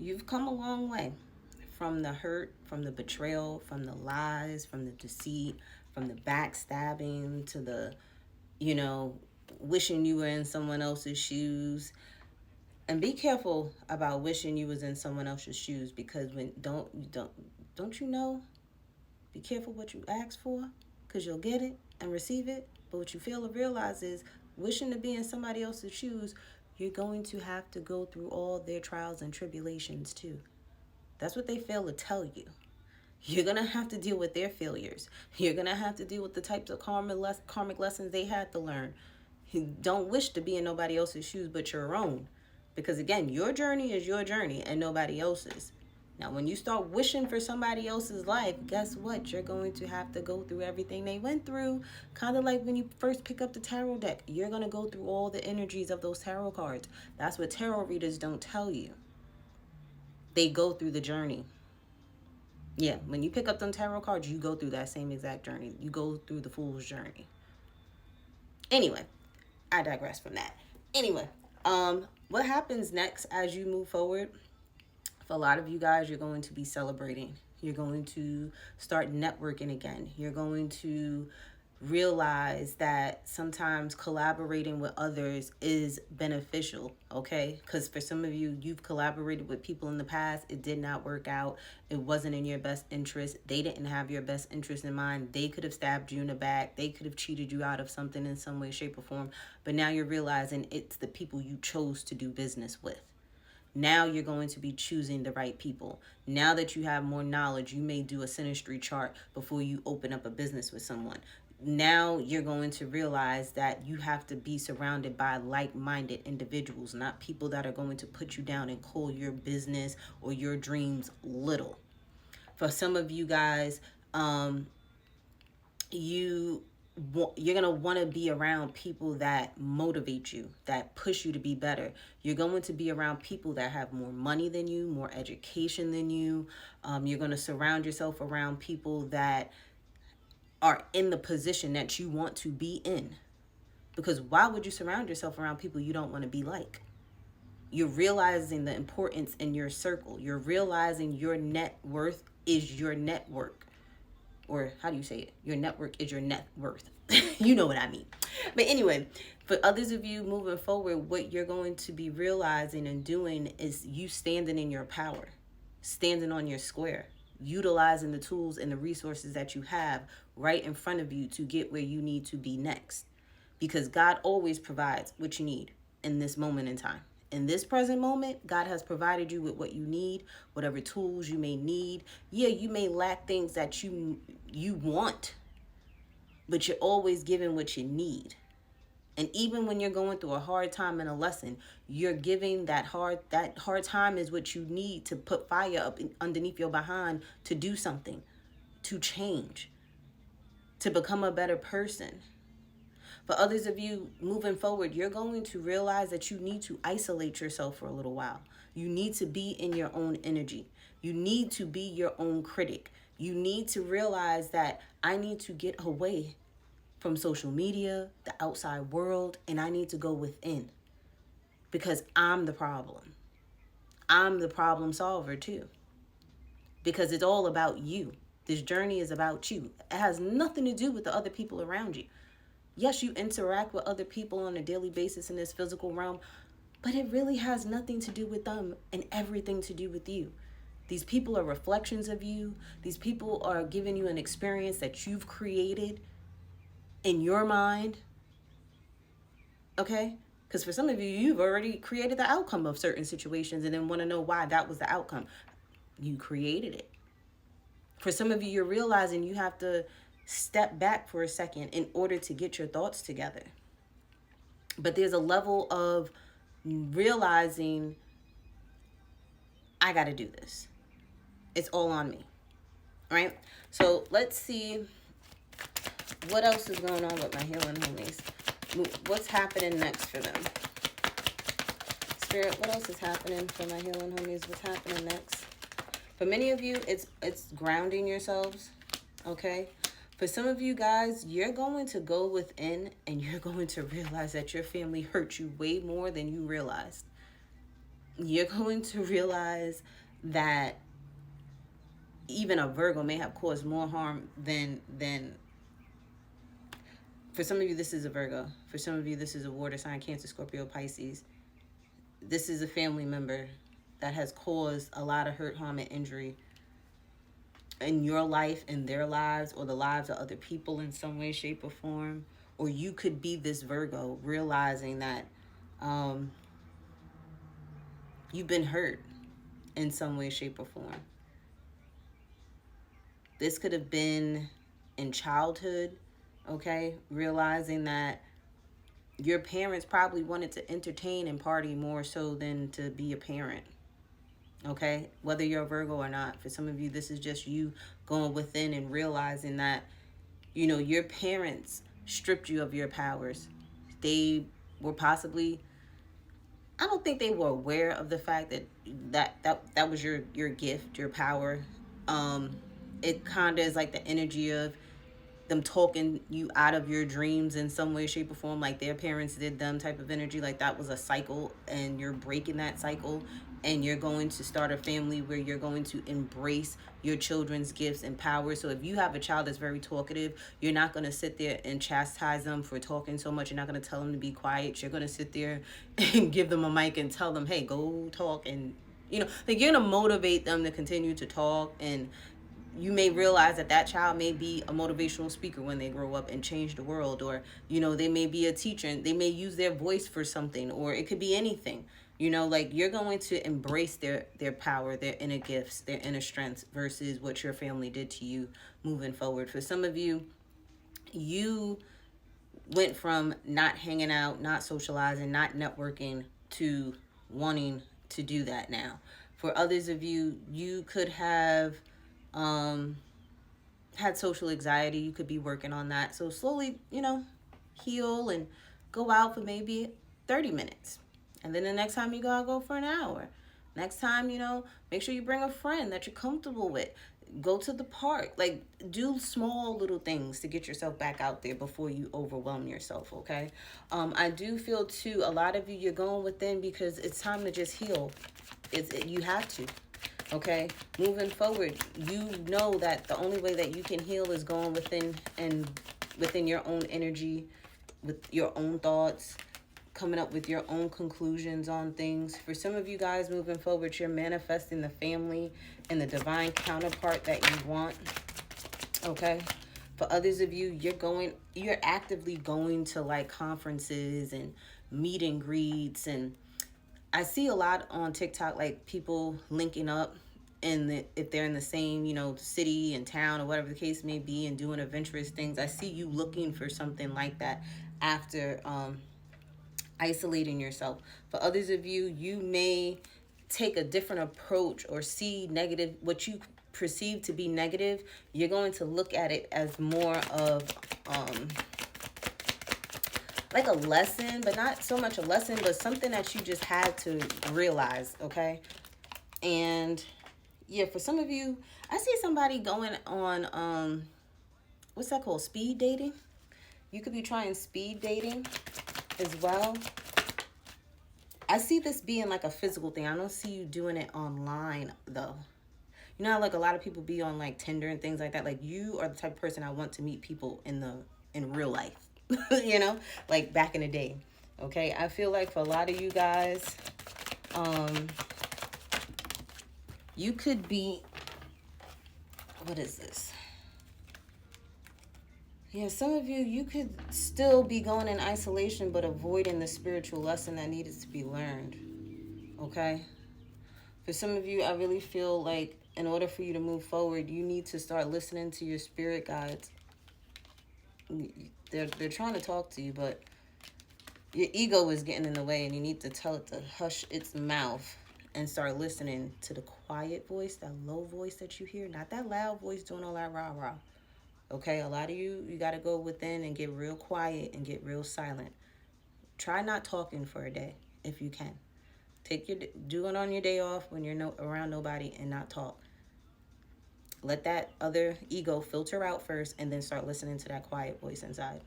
You've come a long way from the hurt, from the betrayal, from the lies, from the deceit, from the backstabbing to the, you know, wishing you were in someone else's shoes. And be careful about wishing you was in someone else's shoes, because when don't you know? Be careful what you ask for, because you'll get it and receive it. But what you fail to realize is, wishing to be in somebody else's shoes, you're going to have to go through all their trials and tribulations too. That's what they fail to tell you. You're going to have to deal with their failures. You're going to have to deal with the types of karmic lessons they had to learn. You don't wish to be in nobody else's shoes but your own. Because again, your journey is your journey and nobody else's. Now, when you start wishing for somebody else's life, guess what? You're going to have to go through everything they went through. Kind of like when you first pick up the tarot deck. You're going to go through all the energies of those tarot cards. That's what tarot readers don't tell you. They go through the journey. Yeah, when you pick up them tarot cards, you go through that same exact journey. You go through the fool's journey. Anyway, I digress from that. Anyway, what happens next as you move forward? For a lot of you guys, you're going to be celebrating. You're going to start networking again. You're going to realize that sometimes collaborating with others is beneficial, okay? Because for some of you, you've collaborated with people in the past. It did not work out. It wasn't in your best interest. They didn't have your best interest in mind. They could have stabbed you in the back. They could have cheated you out of something in some way, shape, or form. But now you're realizing it's the people you chose to do business with. Now you're going to be choosing the right people. Now that you have more knowledge, you may do a synastry chart before you open up a business with someone. Now you're going to realize that you have to be surrounded by like-minded individuals, not people that are going to put you down and call your business or your dreams little. For some of you guys, you're going to want to be around people that motivate you, that push you to be better. You're going to be around people that have more money than you, more education than you. You're going to surround yourself around people that are in the position that you want to be in. Because why would you surround yourself around people you don't want to be like? You're realizing the importance in your circle. You're realizing your net worth is your network. Or how do you say it? Your network is your net worth. You know what I mean. But anyway, for others of you moving forward, what you're going to be realizing and doing is you standing in your power, standing on your square, utilizing the tools and the resources that you have right in front of you to get where you need to be next. Because God always provides what you need in this moment in time. In this present moment, God has provided you with what you need, whatever tools you may need. Yeah, you may lack things that you want, but you're always given what you need. And even when you're going through a hard time in a lesson, you're giving that hard time is what you need to put fire up underneath your behind to do something, to change, to become a better person. For others of you moving forward, you're going to realize that you need to isolate yourself for a little while. You need to be in your own energy. You need to be your own critic. You need to realize that I need to get away from social media, the outside world, and I need to go within. Because I'm the problem. I'm the problem solver too. Because it's all about you. This journey is about you. It has nothing to do with the other people around you. Yes, you interact with other people on a daily basis in this physical realm, but it really has nothing to do with them and everything to do with you. These people are reflections of you. These people are giving you an experience that you've created in your mind. Okay? Because for some of you, you've already created the outcome of certain situations and then want to know why that was the outcome. You created it. For some of you, you're realizing you have to step back for a second in order to get your thoughts together. But there's a level of realizing, I got to do this. It's all on me. All right? So let's see what else is going on with my healing homies. What's happening next for them? Spirit, what else is happening for my healing homies? What's happening next? For many of you, it's grounding yourselves, okay? For some of you guys, you're going to go within and you're going to realize that your family hurt you way more than you realized. you're going to realize that even a Virgo may have caused more harm than for some of you this is a Virgo. For some of you this is a water sign, Cancer, Scorpio, Pisces. This is a family member that has caused a lot of hurt, harm, and injury in your life, in their lives, or the lives of other people in some way, shape, or form. Or you could be this Virgo realizing that you've been hurt in some way, shape, or form. This could have been in childhood, okay? Realizing that your parents probably wanted to entertain and party more so than to be a parent, okay? Whether you're a Virgo or not. For some of you, this is just you going within and realizing that, you know, your parents stripped you of your powers. They were possibly, I don't think they were aware of the fact that was your gift, your power. It kind of is like the energy of them talking you out of your dreams in some way, shape, or form, like their parents did them, type of energy. Like that was a cycle, and you're breaking that cycle, and you're going to start a family where you're going to embrace your children's gifts and powers. So if you have a child that's very talkative, you're not going to sit there and chastise them for talking so much. You're not going to tell them to be quiet. You're going to sit there and give them a mic and tell them, hey, go talk. And, you know, like you're going to motivate them to continue to talk. And you may realize that that child may be a motivational speaker when they grow up and change the world. Or, you know, they may be a teacher and they may use their voice for something, or it could be anything. You know, like you're going to embrace their power, their inner gifts, their inner strengths versus what your family did to you moving forward. For some of you, you went from not hanging out, not socializing, not networking to wanting to do that now. For others of you, you could have had social anxiety. You could be working on that. So slowly, you know, heal and go out for maybe 30 minutes. And then the next time you go out, go for an hour. Next time, you know, make sure you bring a friend that you're comfortable with. Go to the park. Like, do small little things to get yourself back out there before you overwhelm yourself, okay? I do feel, too, a lot of you, you're going within because it's time to just heal. You have to. Okay, moving forward, you know that the only way that you can heal is going within and within your own energy, with your own thoughts, coming up with your own conclusions on things. For some of you guys moving forward, you're manifesting the family and the divine counterpart that you want. Okay. For others of you, you're actively going to like conferences and meet and greets, and I see a lot on TikTok, like people linking up if they're in the same, you know, city and town or whatever the case may be, and doing adventurous things. I see you looking for something like that after isolating yourself. For others of you, you may take a different approach or see negative, what you perceive to be negative. You're going to look at it as more of like a lesson, but not so much a lesson, but something that you just had to realize, okay? And yeah, for some of you, I see somebody going on, what's that called? Speed dating. You could be trying speed dating as well. I see this being like a physical thing. I don't see you doing it online though. You know how like a lot of people be on like Tinder and things like that? Like you are the type of person I want to meet people in real life. You know, like back in the day. Okay, I feel like for a lot of you guys, you could be, what is this? Yeah, some of you could still be going in isolation but avoiding the spiritual lesson that needed to be learned. Okay? For some of you, I really feel like in order for you to move forward, you need to start listening to your spirit guides. They're trying to talk to you, but your ego is getting in the way, and you need to tell it to hush its mouth and start listening to the quiet voice, that low voice that you hear, not that loud voice doing all that rah-rah. Okay, a lot of you got to go within and get real quiet and get real silent. Try not talking for a day if you can. Do it on your day off when you're around nobody, and not talk. Let that other ego filter out first, and then start listening to that quiet voice inside.